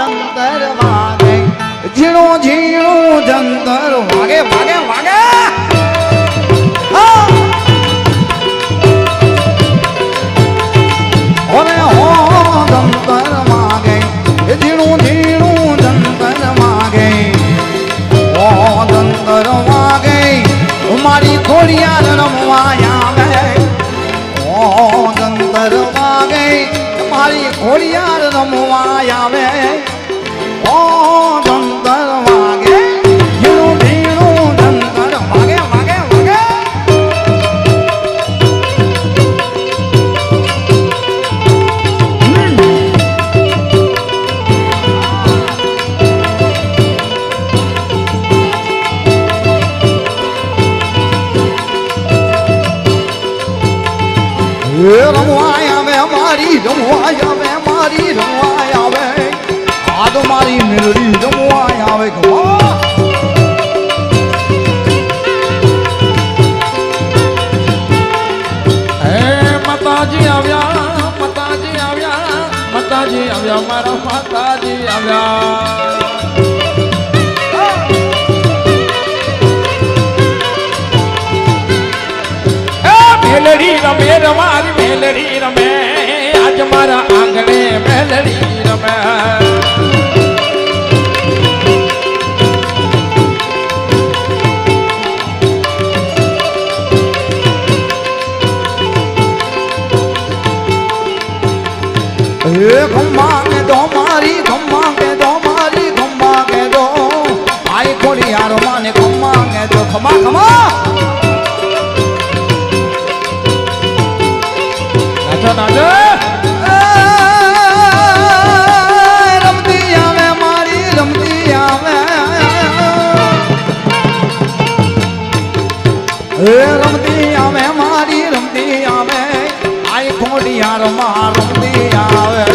જંતર વાગે ઝીણું ઝીણું જંતર વાગે વાગે વાગે ઓરે હો જંતર વાગે ઝીણું ઝીણું જંતર વાગે ઓ જંતર વાગે મારી ખોડિયાર રમવા આવે ઓ જંતર વાગે મારી ખોડિયાર રમવા આવે ઓ જંતર વાગે ઝીણું ઝીણું જંતર વાગે વાગે વાગે રમવા આવે મારી રમવા આવે મારી રમવા આવે આ તો મારી મેલડી રમવા આવે હે માતાજી આવ્યા માતાજી આવ્યા માતાજી આવ્યા મારા માતાજી આવ્યા મેલડી રમે રમારી મેલડી રમે આજ મારા આંગણે મેલડી રમે ખમ્મા કે દો મારી ખમ્મા કે દો મારી ખમ્મા કે દો આઈ ખોડી યાર માને ખમ્મા કે દો ખમ્મા ખમ્મા નાચો નાચો રમતી આવે મારી રમતી આવે રમતી આવે મારી રમતી આવે આઈ ખોડી યાર માં રમતી આવે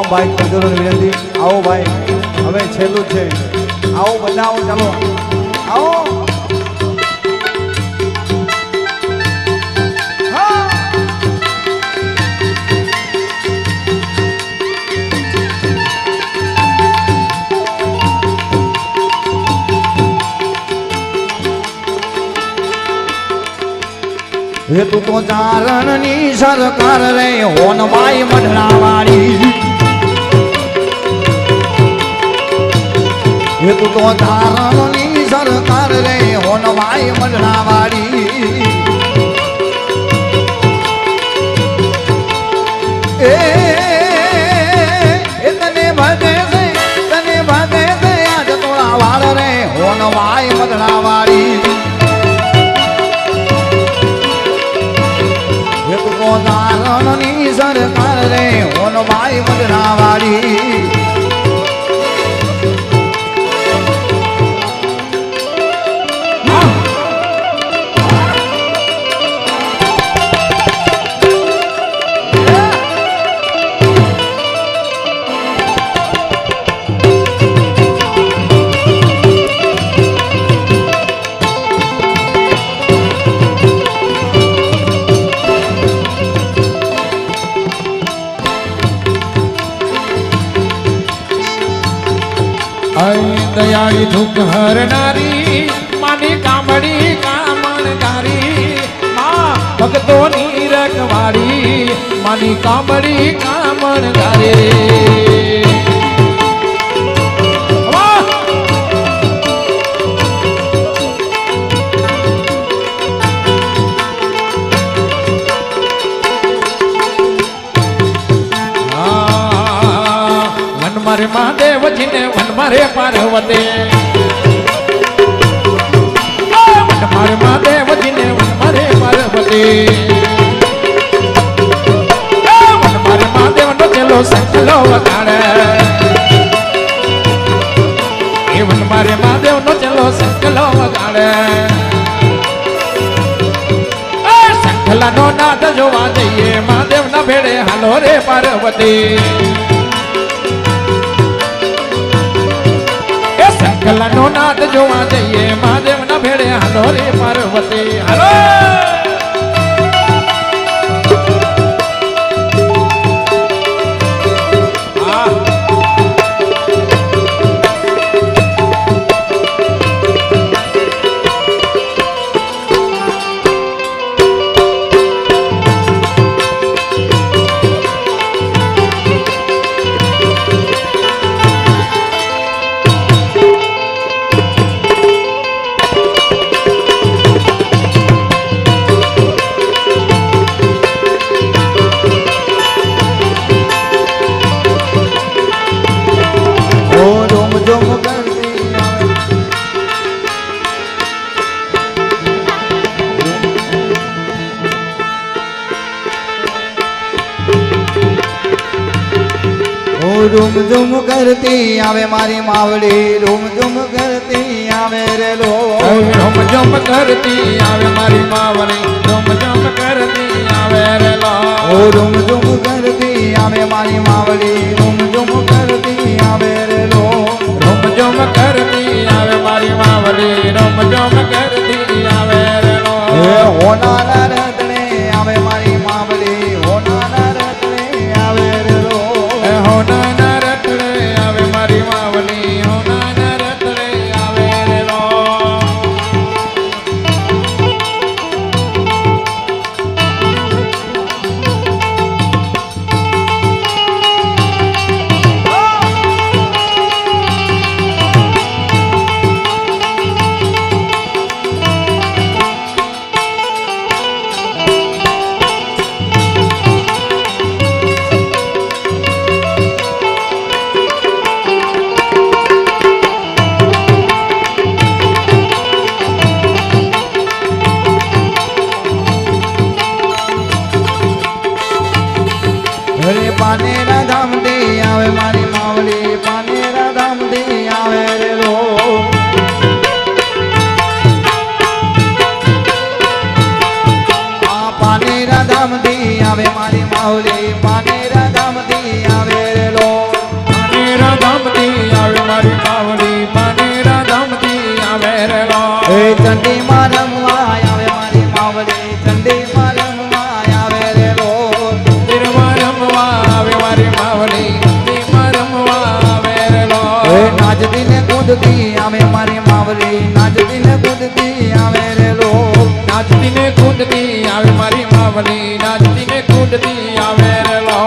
ભાઈ કદરોની વિનંતી આવો ભાઈ હવે છેલ્લું છે આવો બધા આવો ચાલો આવો હે તું તો ચારણની સરકાર રે હોનવાઈ મઢડાવાળી હે તું તો ચારણની સરકાર રે હોનવાઈ મઢડાવાળી એ તને ભગે છે આજ તોળા વાળ રે હોનવાઈ મઢડાવાળી નારણની સરકાર રે હોનવાઈ મઢડાવાળી દયાળી દુઃખ હરનારી માની કામડી કામણગારી માં ભક્તોની રખવાડી માની કામડી કામણગારી મારે મહાદેવજી ને વન મારે પાર્વતી મારે મહાદેવજી ને વન મારે પાર્વતી મારે મહાદેવ નો ચેલો સંકલો વગાડે એ વન મારે મહાદેવ નો ચેલો સંકલો વગાડે શંખલાનો નાદ જોવા જઈએ મહાદેવના ભેળે હાલો રે પાર્વતી એ શંખલાનો નાદ જોવા જઈએ મહાદેવના ભેળે હાલો રે પાર્વતી હાલો રૂમ ઝુમ કરતી આવે મારી માવડી રૂમ ઝુમ કરતી આવે રે લો રૂમ ઝુમ કરતી આવે મારી માવડી રૂમ ઝુમ કરતી આવે રે લો રૂમ ઝુમ કરતી આવે મારી માવડી રૂમ ઝુમ કરતી આવે રે લો રૂમ ઝુમ કરતી આવે મારી માવડી રૂમ ઝુમ કરતી આવે રે લો હોનાના રતણે આવે મારી માવડી હોનાના રતણે આવે રે લો હોનાના રતણે આવે મારી માવડી હોનાના રતણે આવે રે લો અરે પાનેરા ધામથી આવે મારી માવડી પાનેરા ધામથી આવે રે લો પાનેરા ધામથી આવે મારી માવડી પાનેરા ધામથી આવે રે લો પાનેરા ધામથી આવે મારી માવડી પાનેરા ધામથી આવે રે લો એ ચંડીમાં રમવા આવે મારી માવડી ચંડીમાં રમવા આવે રે લો આવે મારી માવડી મંદિરમાં રમવા આવે રે લો નાચતી ને કૂદતી આવે મારી માવડી નાચતી ને કૂદતી આવે રે લો નાચતી ને કૂદતી આવે મારી માવડી નાચતી ને કૂદતી આવે રે લો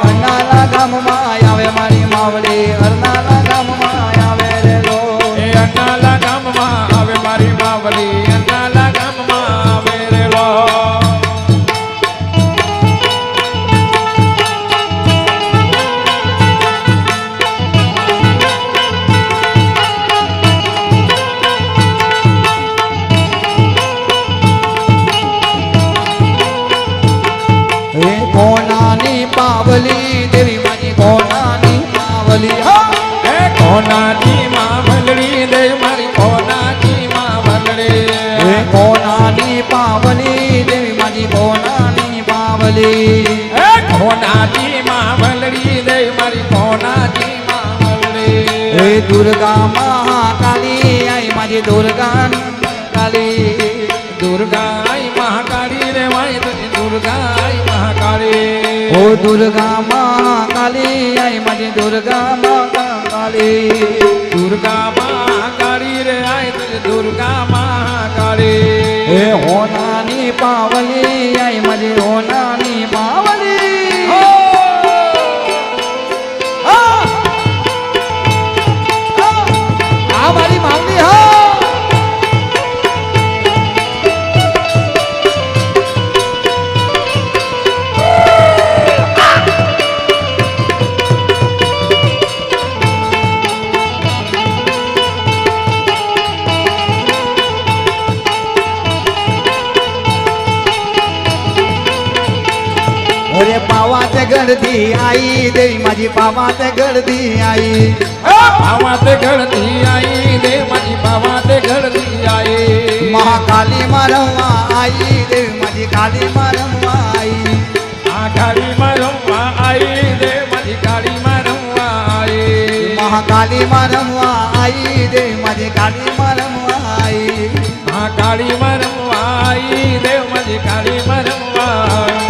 અરનાળા ગામમાં આવે મારી માવડી અરનાળા ગામમાં આવે રે લો એ અરનાળા ગામમાં આવે મારી માવડી અરનાળા ગામમાં આવે રે લો કોનાની પાવલી દેવી મારી કોનાની પાવલી એ કોનાની માવલડી દે મારી કોનાની માવલડી કોનાની પાવલી દેવી મારી કોનાની પાવલી એ કોનાની માવલડી દે મારી કોનાની માવલડી એ દુર્ગા મહાકાલી આઈ મારી દુર્ગા કાલી દુર્ગા આઈ મહાકાળી રે વાય દુર્ગા આઈ મહાકાળી ઓ દુર્ગા મહાકાલી આઈ મારી દુર્ગા મહાકાલી દુર્ગા મહાકાળી રે આય દુર્ગા મહાકાળી એ હોનાની પાવલી આઈ મારી હોનાની પાવલી હો આ મારી માવલી હો અરે પાવાત ગળથી આઈ દેવી માજી પાવાત ગળથી આઈ પાવાત ગળથી આઈ દે મારી પાવાત ગળથી આઈ મહાકાલી માં રમવા આઈ દેવી માજી કાળીમાં રમવા આઈ આ કાળીમાં રમવા આઈ દે મારી કાળીમાં રમવા આઈ મહાકાળીમાં રમવા આઈ રે મારી કાળીમાં રમવા આઈ આ કાળીમાં રમવા આઈ દે મારી કાળીમાં રમવા આઈ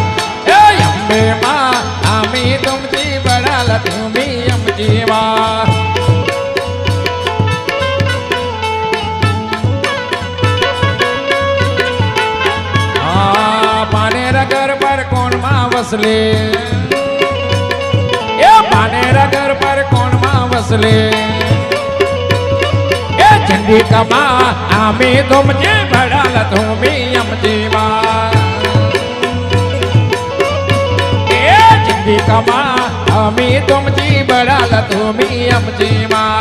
એ અંબે માં આમી તુમથી બડાલ તુમી અમજી માં પાનેરા ઘર પર કોણમાં વસલે એ પાનેરા ઘર પર કોણમાં વસલે એ ચંડિકામાં આમે તુમજે બડાલ તુમી અમજી માં એ ચંડિકામાં આમે તુમજી બડાલ તુમી અમજી માં